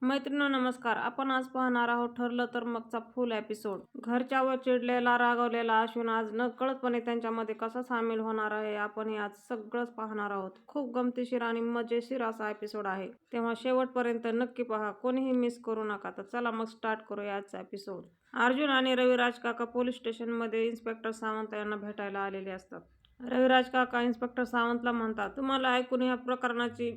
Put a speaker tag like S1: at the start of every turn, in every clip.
S1: मैत्रिणींनो नमस्कार. आपण आज पाहणार आहोत ठरलं तर मगचा फुल एपिसोड. घरच्यावर चिडलेला रागावलेला अश्विन आज नकळतपणे त्यांच्यामध्ये कसा सामील होणार आहे आपण हे आज सगळंच पाहणार आहोत. खूप गमतीशीर आणि मजेशीर असा एपिसोड आहे, तेव्हा शेवटपर्यंत नक्की पहा, कोणीही मिस करू नका. तर चला मग स्टार्ट करूया आजचा एपिसोड. अर्जुन आणि रविराज काका पोलीस स्टेशनमध्ये इन्स्पेक्टर सावंत यांना भेटायला आलेले असतात. रविराज काका इन्स्पेक्टर सावंतला म्हणतात, तुम्हाला ऐकून या प्रकरणाची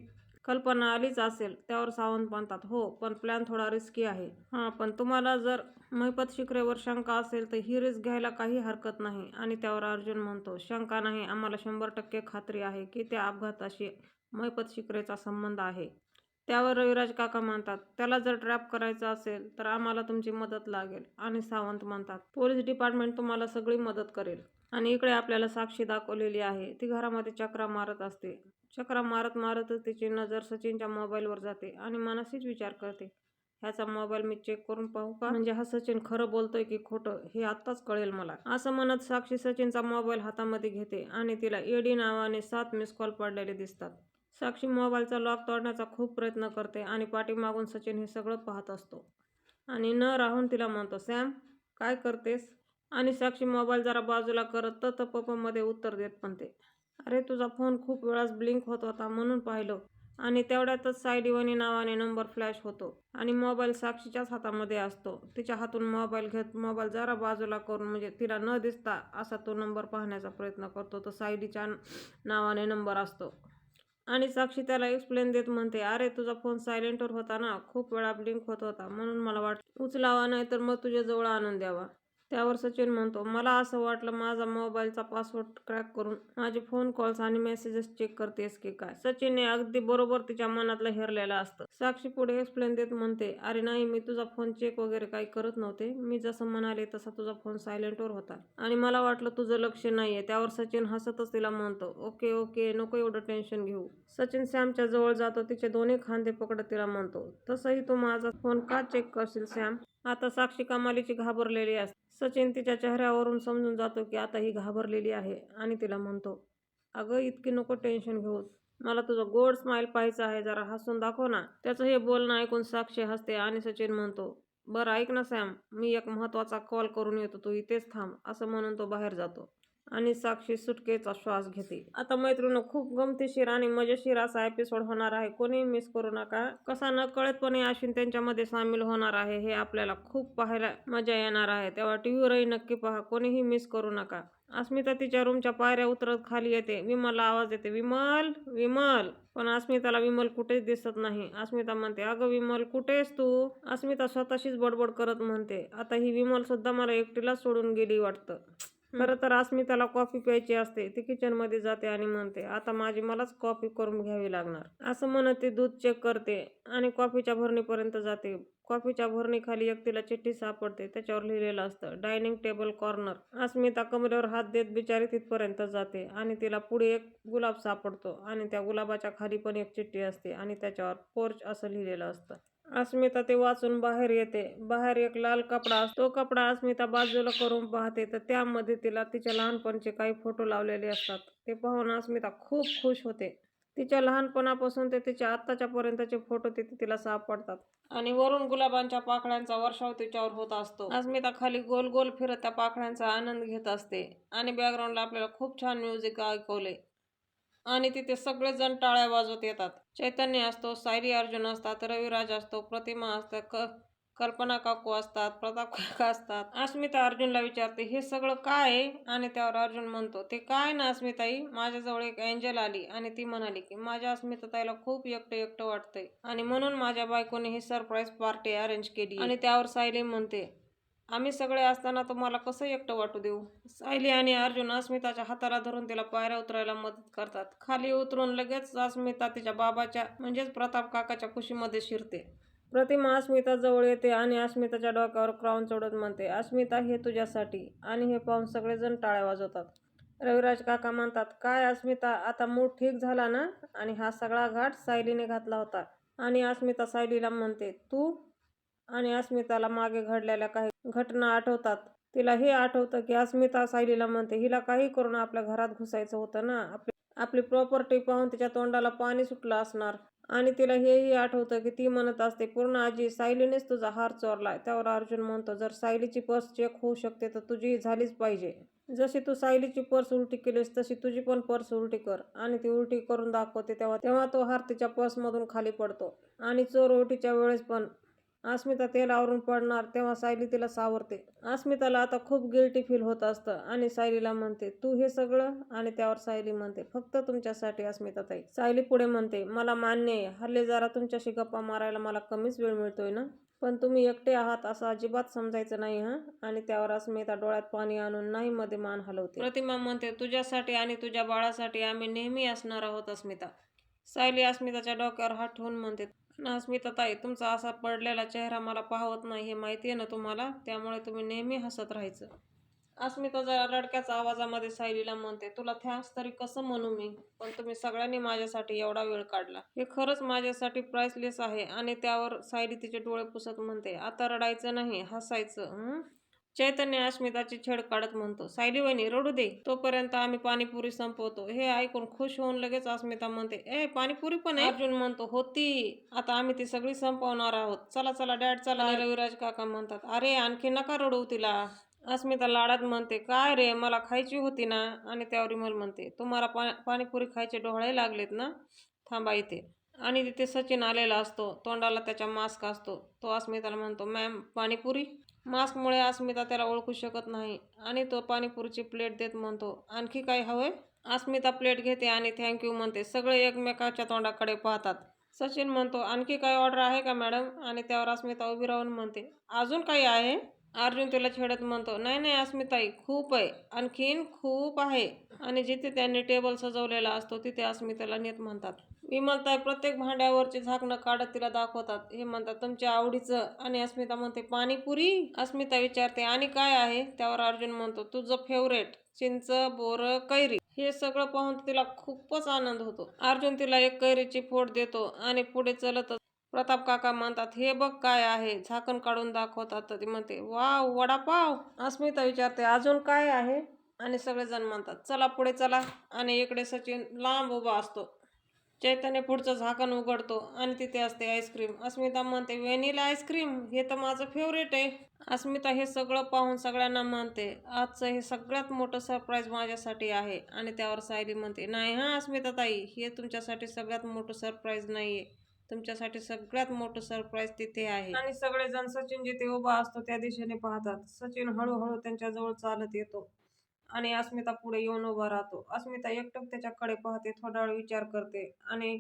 S1: कल्पना आलीच असेल. त्यावर सावंत म्हणतात, हो, पण प्लॅन थोडा रिस्की आहे. हां, पण तुम्हाला जर महिपत शिकरेवर शंका असेल तर ही रिस्क घ्यायला काही हरकत नाही. आणि त्यावर अर्जुन म्हणतो, शंका नाही, आम्हाला 100% खात्री आहे की त्या अपघाताशी महिपत शिकरेचा संबंध आहे. त्यावर रविराज काका म्हणतात, त्याला जर ट्रॅप करायचं असेल तर आम्हाला तुमची मदत लागेल. आणि सावंत म्हणतात, पोलीस डिपार्टमेंट तुम्हाला सगळी मदत करेल. आणि इकडे आपल्याला साक्षी दाखवलेली आहे. ती घरामध्ये चक्रा मारत असते. चक्रा मारत मारतच तिची नजर सचिनच्या मोबाईलवर जाते आणि मनाशीच विचार करते, ह्याचा मोबाईल मी चेक करून पाहू का, म्हणजे हा सचिन खरं बोलतोय की खोटं हे आत्ताच कळेल मला. असं म्हणत साक्षी सचिनचा मोबाईल हातामध्ये घेते आणि तिला एडी नावाने 7 मिस कॉल पडलेले दिसतात. साक्षी मोबाईलचा लॉक तोडण्याचा खूप प्रयत्न करते आणि पाठीमागून सचिन हे सगळं पाहत असतो आणि न राहून तिला म्हणतो, सॅम काय करतेस. आणि साक्षी मोबाईल जरा बाजूला करत मध्ये उत्तर देत म्हणते, अरे तुझा फोन खूप वेळास ब्लिंक होत होता म्हणून पाहिलं. आणि तेवढ्यातच सायडिवनी नावाने नंबर फ्लॅश होतो आणि मोबाईल साक्षीच्याच हातामध्ये असतो. तिच्या हातून मोबाईल घेत मोबाईल जरा बाजूला करून म्हणजे तिला न दिसता असा तो नंबर पाहण्याचा प्रयत्न करतो. तो सायडीच्या नावाने नंबर असतो. आणि साक्षी त्याला एक्सप्लेन देत म्हणते, अरे तुझा फोन सायलेंटवर होता ना, खूप वेळा ब्लिंक होत होता म्हणून मला वाटलं उचलावा नाही तर मग तुझ्या जवळ आणून द्यावा. त्यावर सचिन म्हणतो, मला असं वाटलं माझा मोबाईलचा पासवर्ड क्रॅक करून माझे फोन कॉल्स आणि मेसेजेस चेक करतेस की काय. सचिनने अगदी बरोबर तिच्या मनातलं हेरलेलं असतं. साक्षी पुढे एक्सप्लेन देत म्हणते, अरे नाही, मी तुझा फोन चेक वगैरे काही करत नव्हते. मी जसं म्हणाले तसा तुझा फोन सायलेंटवर होता आणि मला वाटलं तुझं लक्ष नाहीये. त्यावर सचिन हसतच तिला म्हणतो, ओके ओके, नको एवढं टेन्शन घेऊ. सचिन सॅमच्या जवळ जातो. तिचे दोन्ही खांदे पकडत तिला म्हणतो, तसंही तू माझा फोन का चेक करशील सॅम. आता साक्षी कमालीची घाबरलेली असते. सचिन तिच्या चेहऱ्यावरून समजून जातो की आता ही घाबरलेली आहे आणि तिला म्हणतो, अगं इतकी नको टेन्शन घेऊस, मला तुझं गोड स्माइल पाहायचं आहे, जरा हसून दाखव ना. त्याचं हे बोलणं ऐकून साक्षी हसते आणि सचिन म्हणतो, बरं ऐक ना सॅम, मी एक महत्त्वाचा कॉल करून येतो, तू इथेच थांब. असं म्हणून तो बाहेर जातो आणि साक्षी सुटकेचा श्वास घेते. आता मैत्रिणी, खूप गमतीशीर आणि मजेशीर असा एपिसोड होणार आहे, कोणी मिस करू नका. कसा नकळतपणे अश्विन त्यांच्यामध्ये सामील होणार आहे हे आपल्याला खूप पाहायला मजा येणार आहे, तेव्हा टीव्हीवरही नक्की पहा, कोणीही मिस करू नका. अस्मिता तिच्या रूमच्या पायऱ्या उतरत खाली येते. विमलला आवाज येते, विमल विमल, पण अस्मिताला विमल कुठेच दिसत नाही. अस्मिता म्हणते, अगं विमल कुठेस तू. अस्मिता स्वतःशीच बडबड करत म्हणते, आता ही विमल सुद्धा मला एकटीला सोडून गेली वाटतं. खरं तर अस्मिताला कॉफी प्यायची असते. ती किचनमध्ये जाते आणि म्हणते, आता माझी मलाच कॉफी करून घ्यावी लागणार. असं म्हणत ती दूध चेक करते आणि कॉफीच्या भरणीपर्यंत जाते. कॉफीच्या भरणीखाली एक तिला चिठ्ठी सापडते. त्याच्यावर लिहिलेलं असतं, डायनिंग टेबल कॉर्नर. अस्मिता कमरेवर हात देत बिचारी तिथपर्यंत जाते आणि तिला पुढे एक गुलाब सापडतो आणि त्या गुलाबाच्या खाली पण एक चिठ्ठी असते आणि त्याच्यावर पोर्च असं लिहिलेलं असतं. अस्मिता ते वाचून बाहेर येते. बाहेर एक लाल कपडा असतो. तो कपडा अस्मिता बाजूला करून पाहते तर त्यामध्ये तिला तिच्या लहानपणचे काही फोटो लावलेले असतात. ते पाहून अस्मिता खूप खुश होते. तिच्या लहानपणापासून ते तिच्या आत्ताच्या पर्यंतचे फोटो तिथे तिला सापडतात आणि वरून गुलाबांच्या पाकळ्यांचा वर्षाव तिच्यावर होत असतो. अस्मिता खाली गोल गोल फिरत त्या पाकळ्यांचा आनंद घेत असते आणि बॅकग्राऊंडला आपल्याला खूप छान म्युझिक ऐकवले आणि तिथे सगळेजण टाळ्या वाजवत येतात. चैतन्य असतो, सायली अर्जुन असतात, रविराज असतो, प्रतिमा असतात, कल्पना काकू असतात, प्रताप काका असतात. अस्मिता अर्जुनला विचारते, हे सगळं काय आहे. आणि त्यावर अर्जुन म्हणतो, ते काय ना अस्मिताई, माझ्याजवळ एक एंजल आली आणि ती म्हणाली की माझ्या अस्मिताताईला खूप एकटं एकटं वाटतंय आणि म्हणून माझ्या बायकोने ही सरप्राईज पार्टी अरेंज केली. आणि त्यावर सायली म्हणते, आम्ही सगळे असताना तुम्हाला कसं एकटं वाटू देऊ. सायली आणि अर्जुन अस्मिताच्या हाताला धरून तिला पायऱ्या उतरायला मदत करतात. खाली उतरून लगेच अस्मिता तिच्या बाबाच्या म्हणजेच प्रताप काकाच्या कुशीमध्ये शिरते. प्रतिमा अस्मिता जवळ येते आणि अस्मिताच्या डोक्यावर क्राऊन चढवत म्हणते, अस्मिता हे तुझ्यासाठी. आणि हे पाहून सगळेजण टाळ्या वाजवतात. रविराज काका म्हणतात, काय अस्मिता, आता मूड ठीक झाला ना. आणि हा सगळा घाट सायलीने घातला होता. आणि अस्मिता सायलीला म्हणते, तू. आणि अस्मिताला मागे घडलेल्या काही घटना आठवतात. तिला हे आठवतं की अस्मिता सायलीला म्हणते, हिला काही करून आपल्या घरात घुसायचं होतं ना. आपली प्रॉपर्टी पाहून तिच्या तोंडाला पाणी सुटलं असणार. आणि तिला हेही आठवतं की ती म्हणत असते, पूर्ण आजी सायलीनेच तुझा हार चोरलाय. त्यावर अर्जुन म्हणतो, जर सायलीची पर्स चेक होऊ शकते तर तुझी झालीच पाहिजे. जशी तू सायलीची पर्स उलटी केलीस तशी तुझी पण पर्स उलटी कर. आणि ती उलटी करून दाखवते तेव्हा तेव्हा तो हार तिच्या पर्समधून खाली पडतो. आणि चोर ओटीच्या वेळेस पण अस्मिता तेल आवरून पडणार तेव्हा सायली तिला सावरते. अस्मिताला आता खूप गिल्टी फील होत असतं आणि सायलीला म्हणते, तू हे सगळं? आणि त्यावर सायली म्हणते, फक्त तुमच्यासाठी अस्मिताताई. सायली पुढे म्हणते, मला मान्य आहे, हल्ली जरा तुमच्याशी गप्पा मारायला मला कमीच वेळ मिळतोय ना, पण तुम्ही एकटे आहात असं अजिबात समजायचं नाही हं. आणि त्यावर अस्मिता डोळ्यात पाणी आणून नाही मध्ये मान हलवते. प्रतिमा म्हणते, तुझ्यासाठी आणि तुझ्या बाळासाठी आम्ही नेहमी असणार आहोत अस्मिता. सायली अस्मिताच्या डोक्यावर हात ठेवून म्हणते, अस्मिताताई, तुमचा असा पडलेला चेहरा मला पाहवत नाही हे माहिती आहे ना तुम्हाला, त्यामुळे तुम्ही नेहमी हसत राहायचं. अस्मिता जरा रडक्याच्या आवाजामध्ये सायलीला म्हणते, तुला थँक्स तरी कसं म्हणू मी, पण तुम्ही सगळ्यांनी माझ्यासाठी एवढा वेळ काढला, हे खरंच माझ्यासाठी प्राइसलेस आहे. आणि त्यावर सायली तिचे डोळे पुसत म्हणते, आता रडायचं नाही, हसायचं. चैतन्य अस्मिताची छेड काढत म्हणतो, सायली वहिनी रडू दे, तोपर्यंत आम्ही पाणीपुरी संपवतो. हे ऐकून खुश होऊन लगेच अस्मिता म्हणते, ए पाणीपुरी पण आहे? अर्जुन म्हणतो, होती, आता आम्ही ती सगळी संपवणार आहोत. चला चला डॅड चला. आणि रविराज काका म्हणतात, अरे आणखी नका रडू तिला. अस्मिता लाडात म्हणते, काय रे, मला खायची होती ना. आणि त्यावर विमल म्हणते, तुम्हाला पाणीपुरी खायचे डोळे लागलेत ना, थांबा इथे. आणि तिथे सचिन आलेला असतो, तोंडाला त्याच्या मास्क असतो. तो अस्मिताला म्हणतो, मॅम पाणीपुरी. मास्कमुळे अस्मिता त्याला ओळखू शकत नाही आणि तो पाणीपुरीची प्लेट देत म्हणतो, आणखी काय हवंय? अस्मिता प्लेट घेते आणि थँक्यू म्हणते. सगळे एकमेकाच्या तोंडाकडे पाहतात. सचिन म्हणतो, आणखी काय ऑर्डर आहे का मॅडम? आणि त्यावर अस्मिता उभी राहून म्हणते, अजून काही आहे? अर्जुन तिला छेडत म्हणतो, नाही नाही अस्मिताई, खूप आहे, आणखीन खूप आहे. आणि जिथे त्यांनी टेबल सजवलेला असतो तिथे अस्मिताला नेत म्हणतात. विमलताई प्रत्येक भांड्यावरचे झाकणं काढत तिला दाखवतात. हे म्हणतात, तुमच्या आवडीचं. आणि अस्मिता म्हणते, पाणीपुरी. अस्मिता विचारते, आणि काय आहे? त्यावर अर्जुन म्हणतो, तुझं फेवरेट, चिंच, बोरं, कैरी. हे सगळं पाहून तिला खूपच आनंद होतो. अर्जुन तिला एक कैरीची फोड देतो आणि पुढे चलतच प्रताप काका म्हणतात, हे बघ काय आहे. झाकण काढून दाखवतात तर ती म्हणते, वाव, वडापाव. अस्मिता विचारते, अजून काय आहे? आणि सगळेजण म्हणतात, चला पुढे चला. आणि इकडे सचिन लांब उभा असतो. चैतन्य पुढचं झाकण उघडतो आणि तिथे असते आईस्क्रीम. अस्मिता म्हणते, व्हॅनिला आईस्क्रीम, हे तर माझं फेवरेट आहे. अस्मिता हे सगळं पाहून सगळ्यांना म्हणते, आजचं हे सगळ्यात मोठं सरप्राईज माझ्यासाठी आहे. आणि त्यावर सायली म्हणते, नाही हां अस्मिताताई, हे तुमच्यासाठी सगळ्यात मोठं सरप्राईज नाहीये, तुमच्यासाठी सगळ्यात मोठं सरप्राईज तिथे आहे. आणि सगळेजण सचिन जिथे उभा असतो त्या दिशेने पाहतात. सचिन हळूहळू त्यांच्या जवळ चालत येतो आणि अस्मिता पुढे येऊन उभा राहतो. अस्मिता एकटक त्याच्याकडे पाहते, थोडा वेळ विचार करते आणि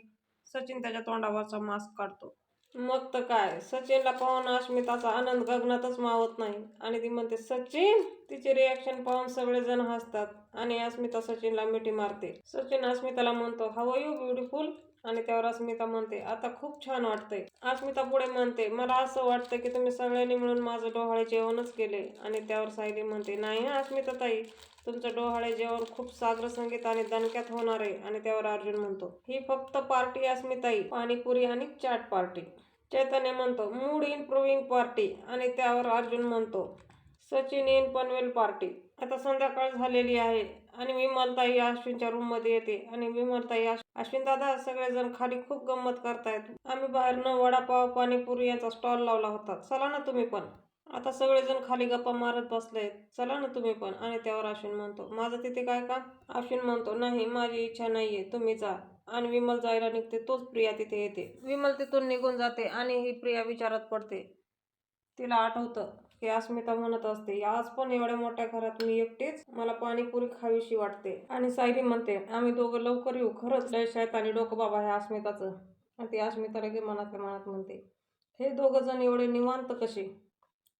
S1: सचिन त्याच्या तोंडावरचा मास्क काढतो. मग तर काय, सचिनला पाहून अस्मिताचा आनंद गगनातच मावत नाही आणि ती म्हणते, सचिन. तिचे रिॲक्शन पाहून सगळेजण हसतात आणि अस्मिता सचिनला मिठी मारते. सचिन अस्मिताला म्हणतो, हाऊ आर यू ब्युटिफुल. आणि त्यावर अस्मिता म्हणते, आता खूप छान वाटतंय. अस्मिता पुढे म्हणते, मला असं वाटतं की तुम्ही सगळ्यांनी मिळून माझं डोहाळे जेवणच केले. आणि त्यावर सायली म्हणते, नाही हां अस्मिताताई, तुमचं डोहाळे जेवण खूप सागर संगीत आणि दणक्यात होणार आहे. आणि त्यावर अर्जुन म्हणतो, ही फक्त पार्टी अस्मिताई, पाणीपुरी आणि चाट पार्टी. चैतन्य म्हणतो, मूड इम्प्रूव्हिंग पार्टी. आणि त्यावर अर्जुन म्हणतो, सचिन इन पनवेल पार्टी. आता संध्याकाळ झालेली आहे आणि विमलताई अश्विनच्या रूममध्ये येते आणि विमलताई, अश्विन दादा, सगळेजण खाली खूप गंमत करतायत, आम्ही बाहेरनं वडापाव, पाणीपुरी यांचा स्टॉल लावला होता, चला ना तुम्ही पण. आता सगळेजण खाली गप्पा मारत बसलेत, चला ना तुम्ही पण. आणि त्यावर अश्विन म्हणतो, माझं तिथे काय का? अश्विन म्हणतो, नाही, माझी इच्छा नाहीये, तुम्ही जा. आणि विमल जायला निघते, तोच प्रिया तिथे येते. विमल तिथून निघून जाते आणि ही प्रिया विचारात पडते. तिला आठवतं की अस्मिता म्हणत असते, आज पण एवढ्या मोठ्या घरात मी एकटीच, मला पाणीपुरी खावीशी वाटते. आणि सायली म्हणते, आम्ही दोघं लवकर येऊ, खरंच लय शैतानी डोकं बाबा ह्या अस्मिताचं. आणि ती अस्मिता लगे मनातल्या मनात म्हणते, हे दोघं जण एवढे निवांत कसे,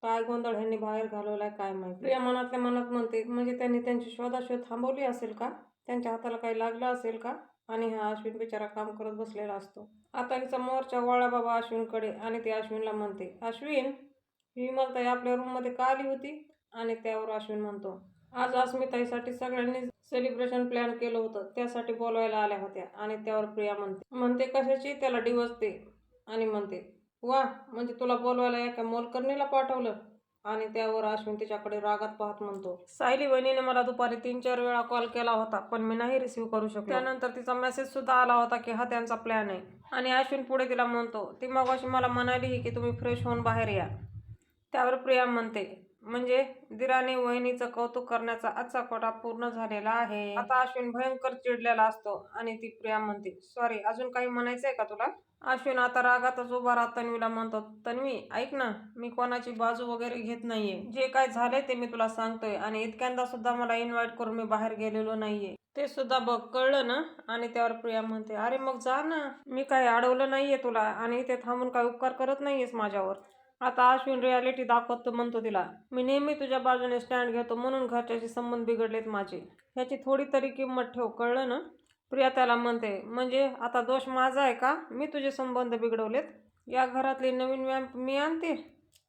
S1: काय गोंधळ ह्यांनी बाहेर घालवलाय काय माहिती. प्रिया मनातल्या मनात म्हणते, म्हणजे त्यांनी त्यांची शोधाशोध थांबवली असेल का, त्यांच्या हाताला काही लागलं असेल का. आणि हा अश्विन बिचारा काम करत बसलेला असतो. आता हिचा मोर्चा वळला बाबा अश्विनकडे आणि ती अश्विनला म्हणते, अश्विन, विमलताई आपल्या रूममध्ये का आली होती? आणि त्यावर अश्विन म्हणतो, आज अस्मिताईसाठी सगळ्यांनी सेलिब्रेशन प्लॅन केलं होतं, त्यासाठी बोलवायला आल्या होत्या. आणि त्यावर प्रिया म्हणते कशाची, त्याला डिवोर्स दे. आणि म्हणते, वा, म्हणजे तुला बोलवायला एका मोलकरणीला पाठवलं. आणि त्यावर अश्विन तिच्याकडे रागात पाहत म्हणतो, सायली वहिनीने मला दुपारी 3-4 वेळा कॉल केला होता, पण मी नाही रिसीव्ह करू शकलो. त्यानंतर तिचा मेसेज सुद्धा आला होता की हा त्यांचा प्लॅन आहे. आणि अश्विन पुढे तिला म्हणतो, ती मगाशी मला म्हणाली की तुम्ही फ्रेश होऊन बाहेर या. त्यावर प्रिया म्हणते, म्हणजे दिराने वहिनीचं कौतुक करण्याचा आजचा कोटा पूर्ण झालेला आहे. आता अश्विन भयंकर चिडलेला असतो आणि ती प्रिया म्हणते, सॉरी, अजून काही म्हणायचंय का तुला? अश्विन आता रागातच उभा राहत तन्वीला म्हणतो, तन्वी ऐक ना, मी कोणाची बाजू वगैरे घेत नाहीये. जे काय झालंय ते मी तुला सांगतोय आणि इतक्यांदा सुद्धा मला इन्व्हाइट करून मी बाहेर गेलेलो नाहीये, ते सुद्धा बघ, कळलं ना? आणि त्यावर प्रिया म्हणते, अरे मग जा ना, मी काही अडवलं नाहीये तुला आणि इथे थांबून काही उपकार करत नाहीयेस माझ्यावर. आता अश्विन रियालिटी दाखवत म्हणतो तिला, मी नेहमी तुझ्या बाजूने स्टँड घेतो म्हणून घरच्याशी संबंध बिघडलेत माझे, ह्याची थोडी तरी किंमत ठेव, कळलं ना? प्रिया त्याला म्हणते, म्हणजे आता दोष माझा आहे का? मी तुझे संबंध बिघडवलेत? या घरातली नवीन व्याप मी आणते?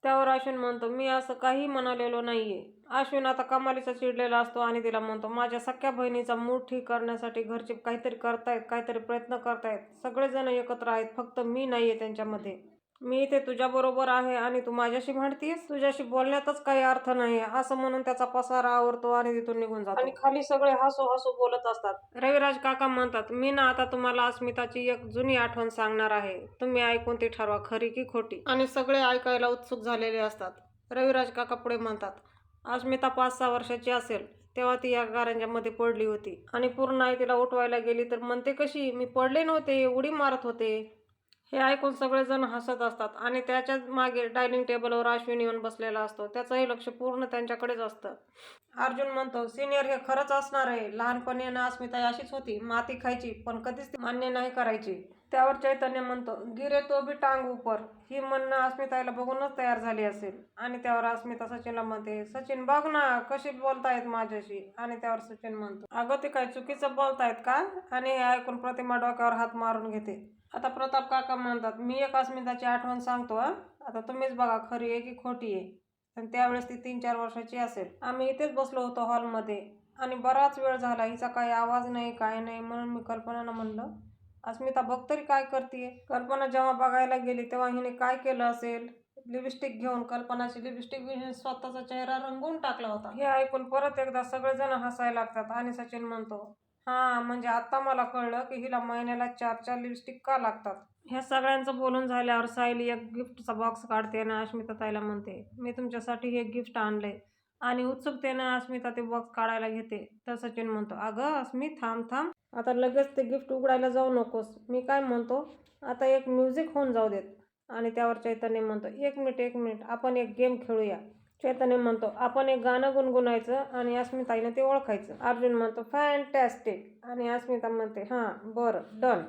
S1: त्यावर अश्विन म्हणतो, मी असं काही म्हणालेलो नाहीये. अश्विन आता कमालीचा चिडलेला असतो आणि तिला म्हणतो, माझ्या सख्या बहिणीचा मूड ठीक करण्यासाठी घरचे काहीतरी करतायत, काहीतरी प्रयत्न करतायत, सगळेजण एकत्र आहेत, फक्त मी नाहीये त्यांच्यामध्ये. मी इथे तुझ्या बरोबर आहे आणि तू माझ्याशी भांडतीयस? तुझ्याशी बोलण्यातच काही अर्थ नाही, असं म्हणून त्याचा पसारा आवरतो आणि तिथून निघून जातो. आणि खाली सगळे हसू हसू बोलत असतात. रविराज काका म्हणतात, मी ना आता तुम्हाला अस्मिताची एक जुनी आठवण सांगणार आहे, तुम्ही ऐकून ती ठरवा खरी की खोटी. आणि सगळे ऐकायला उत्सुक झालेले असतात. रविराज काका पुढे म्हणतात, अस्मिता 5-6 वर्षाची असेल तेव्हा ती या कारंज्यामध्ये पडली होती आणि पूर्ण आई तिला उठवायला गेली तर म्हणते कशी, मी पडले नव्हते, उडी मारत होते. हे ऐकून सगळेजण हसत असतात आणि त्याच्याच मागे डायनिंग टेबलवर अश्विन येऊन बसलेला असतो. त्याचंही लक्ष पूर्ण त्यांच्याकडेच असतं. अर्जुन म्हणतो, सिनियर हे खरंच असणार आहे, लहानपणी अस्मिता अशीच होती, माती खायची पण कधीच ती मान्य नाही करायची. त्यावर चैतन्य म्हणतो, गिरे तो भी टांग ऊपर, ही म्हणणं अस्मिताला बघूनच तयार झाली असेल. आणि त्यावर अस्मिता सचिनला म्हणते, सचिन बघ ना कशी बोलतायत माझ्याशी. आणि त्यावर सचिन म्हणतो, अगं ते काय चुकीचं बोलतायत का? आणि हे ऐकून प्रतिमा डोक्यावर हात मारून घेते. आता प्रताप काका म्हणतात, मी एक अस्मिताची आठवण सांगतो हा, आता तुम्हीच बघा खरी आहे की खोटी आहे. आणि त्यावेळेस ती 3-4 वर्षाची असेल. आम्ही इथेच बसलो होतो हॉलमध्ये आणि बराच वेळ झाला, हिचा काही आवाज नाही, काय नाही, म्हणून मी कल्पनाला म्हणलं, अस्मिता बघ तरी काय करतीये. कल्पना जेव्हा बघायला गेली तेव्हा हिने काय केलं असेल, लिपस्टिक घेऊन कल्पनाची लिपस्टिक स्वतःचा चेहरा रंगवून टाकला होता. हे ऐकून परत एकदा सगळेजण हसायला लागतात आणि सचिन म्हणतो, हा म्हणजे आता मला कळलं की हिला महिन्याला 4-4 लिपस्टिक का लागतात. ह्या सगळ्यांचं बोलून झाल्यावर सायली एक गिफ्टचा बॉक्स काढते आणि अस्मिता ताईला म्हणते, मी तुमच्यासाठी हे गिफ्ट आणलंय. आणि उत्सुकतेनं अस्मिता ते बॉक्स काढायला घेते तर सचिन म्हणतो, अगं अस्मी थांब थांब, आता लगेच ते गिफ्ट उघडायला जाऊ नकोस, मी काय म्हणतो, आता एक म्युझिक होऊन जाऊ देत. आणि त्यावर चैतन्य म्हणतो, एक मिनिट, आपण एक गेम खेळूया. चैतन्य म्हणतो, आपण एक गाणं गुणगुणायचं आणि अस्मिताईने ते ओळखायचं. अर्जुन म्हणतो, फॅन्टॅस्टिक. आणि अस्मिता म्हणते, हां बरं, डन.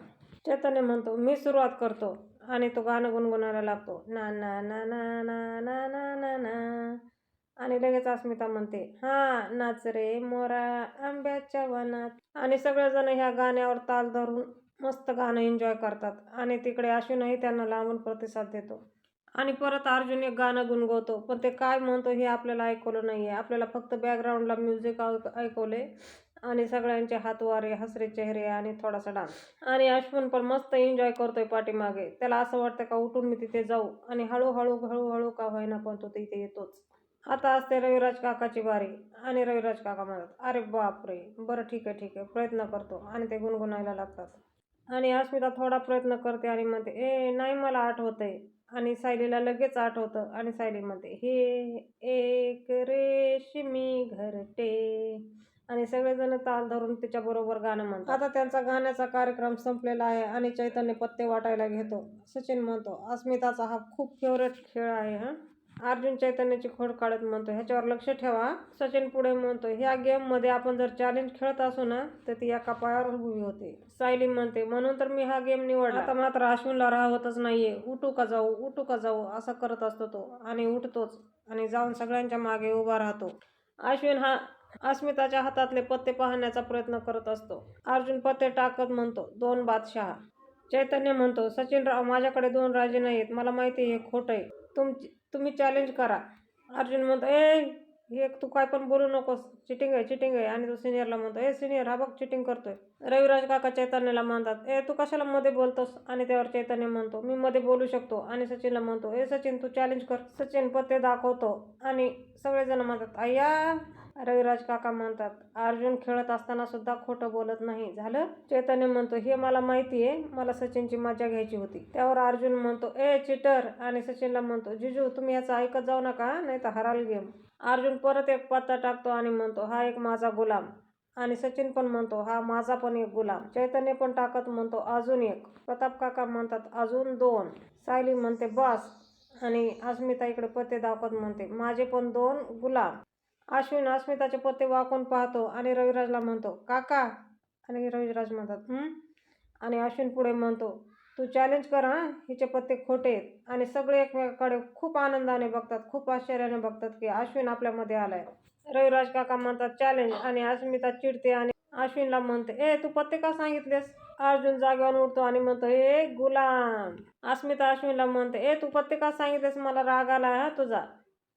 S1: चैतन्य म्हणतो, मी सुरुवात करतो. आणि तो गाणं गुणगुणायला लागतो, ना ना ना ना ना ना ना ना ना. आणि लगेच अस्मिता म्हणते, हा नाच रे मोरा आंब्याच्या वनात. आणि सगळेजण ह्या गाण्यावर ताल धरून मस्त गाणं एन्जॉय करतात. आणि तिकडे अश्विनही त्यांना लांबून प्रतिसाद देतो. आणि परत अर्जुन एक गाणं गुणगवतो, पण ते काय म्हणतो हे आपल्याला ऐकवलं नाहीये. आपल्याला फक्त बॅकग्राऊंडला म्युझिक ऐकवले आणि सगळ्यांचे हातवारे, हसरे चेहरे आणि थोडासा डान्स. आणि अश्विन पण मस्त एन्जॉय करतोय पाठीमागे. त्याला असं वाटतं का उठून मी तिथे जाऊ. आणि हळूहळू का होईना पण तो तिथे येतोच. आता असते रविराज काकाची बारी. आणि रविराज काका म्हणतात, अरे बापरे, बरं ठीक आहे, प्रयत्न करतो. आणि ते गुणगुणायला लागतात. आणि अस्मिता थोडा प्रयत्न करते आणि म्हणते, ए नाही मला आठवतंय. आणि सायलीला लगेच आठवतं आणि सायली म्हणते, हे एक रेशमी घरटे. आणि सगळेजण ताल धरून तिच्याबरोबर गाणं म्हणतात. आता त्यांचा गाण्याचा कार्यक्रम संपलेला आहे आणि चैतन्य पत्ते वाटायला घेतो. सचिन म्हणतो, अस्मिताचा हा खूप फेवरेट खेळ आहे हा. अर्जुन चैतन्याची खोड काढत म्हणतो, ह्याच्यावर लक्ष ठेवा. सचिन पुढे म्हणतो, ह्या गेममध्ये आपण जर चॅलेंज खेळत असू ना तर ती एका पायावर उभी होते. सायली म्हणते, म्हणून तर मी हा गेम निवडला. आता मात्र अश्विनला राहतच नाहीये. उठू का जाऊ असं करत असतो तो. आणि उठतोच आणि जाऊन सगळ्यांच्या मागे उभा राहतो. अश्विन हा अस्मिताच्या हातातले पत्ते पाहण्याचा प्रयत्न करत असतो. अर्जुन पत्ते टाकत म्हणतो, 2 बादशहा. चैतन्य म्हणतो, सचिनराव माझ्याकडे 2 राजे नाहीत, मला माहिती हे खोटं आहे, तुम्ही चॅलेंज करा. अर्जुन म्हणतो, हे तू काय पण बोलू नकोस, चिटिंग आहे. आणि तो सिनियरला म्हणतो, ए सिनियर, हा बघ चिटिंग करतोय. रविराज काका चैतन्यला म्हणतात, ए तू कशाला मध्ये बोलतोस? आणि त्यावर चैतन्य म्हणतो, मी मध्ये बोलू शकतो. आणि सचिनला म्हणतो, ए सचिन तू चॅलेंज कर. सचिन पत्ते दाखवतो आणि सगळेजण म्हणतात, अय्या. रविराज काका म्हणतात, अर्जुन खेळत असताना सुद्धा खोटं बोलत नाही, झालं? चैतन्य म्हणतो, हे मला माहिती आहे, मला सचिनची मजा घ्यायची होती. त्यावर अर्जुन म्हणतो, ए चिटर. आणि सचिनला म्हणतो, जिजू तुम्ही याचं ऐकत जाऊ नका, नाही तर हराल गेम. अर्जुन परत एक पत्ता टाकतो आणि म्हणतो, हा एक माझा गुलाम. आणि सचिन पण म्हणतो, हा माझा पण एक गुलाम. चैतन्य पण टाकत म्हणतो, अजून एक. प्रताप काका म्हणतात, अजून 2. सायली म्हणते, बस. आणि अस्मिता इकडे पत्ते दाखवत म्हणते, माझे पण 2 गुलाम. अश्विन अस्मिताचे पत्ते वाकून पाहतो आणि रविराजला म्हणतो, काका. आणि रविराज म्हणतात, आणि अश्विन पुढे म्हणतो, तू चॅलेंज कर, हिचे पत्ते खोटे आहेत. आणि सगळे एकमेकाकडे खूप आनंदाने बघतात, खूप आश्चर्याने बघतात की अश्विन आपल्यामध्ये आलाय. रविराज काका म्हणतात, चॅलेंज. आणि अस्मिता चिडते आणि अश्विनला म्हणते, ए तू पत्ते का सांगितलेस? अर्जुन जागेवर उठतो आणि म्हणतो, ए गुलाम. अस्मिता अश्विनला म्हणते, ए तू पत्ते का सांगितलेस? मला राग आला तुझा,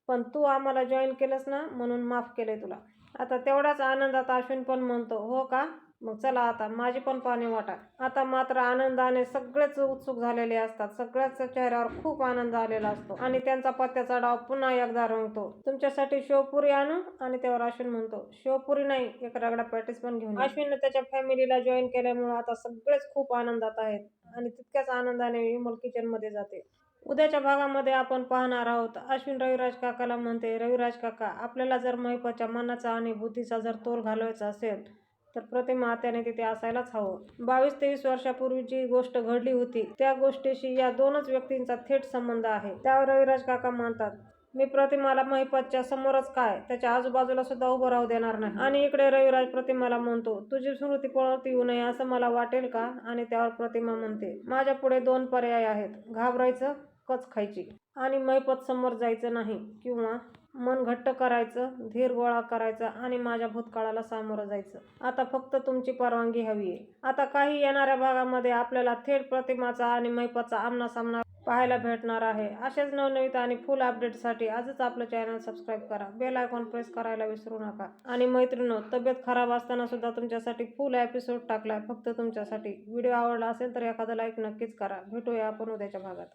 S1: पण तू आम्हाला जॉईन केलंस ना, म्हणून माफ केलंय तुला. आता तेवढ्याच आनंदात अश्विन पण म्हणतो, हो का? मग चला आता माझी पण पाने वाटा. आता मात्र आनंदाने सगळेच उत्सुक झालेले असतात. सगळ्याच चेहऱ्यावर खूप आनंद आलेला असतो आणि त्यांचा पत्त्याचा डाव पुन्हा एकदा रंगतो. तुमच्यासाठी शेवपुरी आणू? आणि त्यावर अश्विन म्हणतो, शेवपुरी नाही, एक रगडा पॅटीस पण घेऊन. अश्विनने त्याच्या फॅमिलीला जॉईन केल्यामुळे आता सगळेच खूप आनंदात आहेत आणि तितक्याच आनंदाने विमल किचनमध्ये जाते. उद्याच्या भागामध्ये आपण पाहणार आहोत, अश्विन रविराज काकाला म्हणते, रविराज काका, आपल्याला जर महिपतच्या मनाचा आणि बुद्धीचा जर तोल घालवायचा असेल तर प्रतिमा आत्याने तिथे असायलाच हवं. 22-23 वर्षापूर्वी जी गोष्ट घडली होती त्या गोष्टीशी या 2च व्यक्तींचा थेट संबंध आहे. त्यावर रविराज काका म्हणतात, मी प्रतिमाला महिपतच्या समोरच काय, त्याच्या आजूबाजूला सुद्धा उभं राहू देणार नाही. आणि इकडे रविराज प्रतिमाला म्हणतो, तुझी स्मृती पळत येऊ नये असं मला वाटेल का? आणि त्यावर प्रतिमा म्हणते, माझ्या पुढे 2 पर्याय आहेत, घाबरायचं, कच खायची. आणि महिपत समोर जायचं नाही, किंवा मन घट्ट करायचं, धीर गोळा करायचा आणि माझ्या भूतकाळाला सामोरं जायचं. आता फक्त तुमची परवानगी हवी आहे. आता काही येणाऱ्या भागामध्ये आपल्याला थेट प्रतिमाचा आणि महिपतचा आमनासामना पाहायला भेटणार आहे. असेच नवनवीन आणि फुल अपडेटसाठी आजच आपलं चॅनल सबस्क्राईब करा, बेल आयकॉन प्रेस करायला विसरू नका. आणि मैत्रिणींनो, तब्येत खराब असताना सुद्धा तुमच्यासाठी फुल एपिसोड टाकलाय फक्त तुमच्यासाठी. व्हिडिओ आवडला असेल तर एखादा लाईक नक्कीच करा. भेटूया आपण उद्याच्या भागात.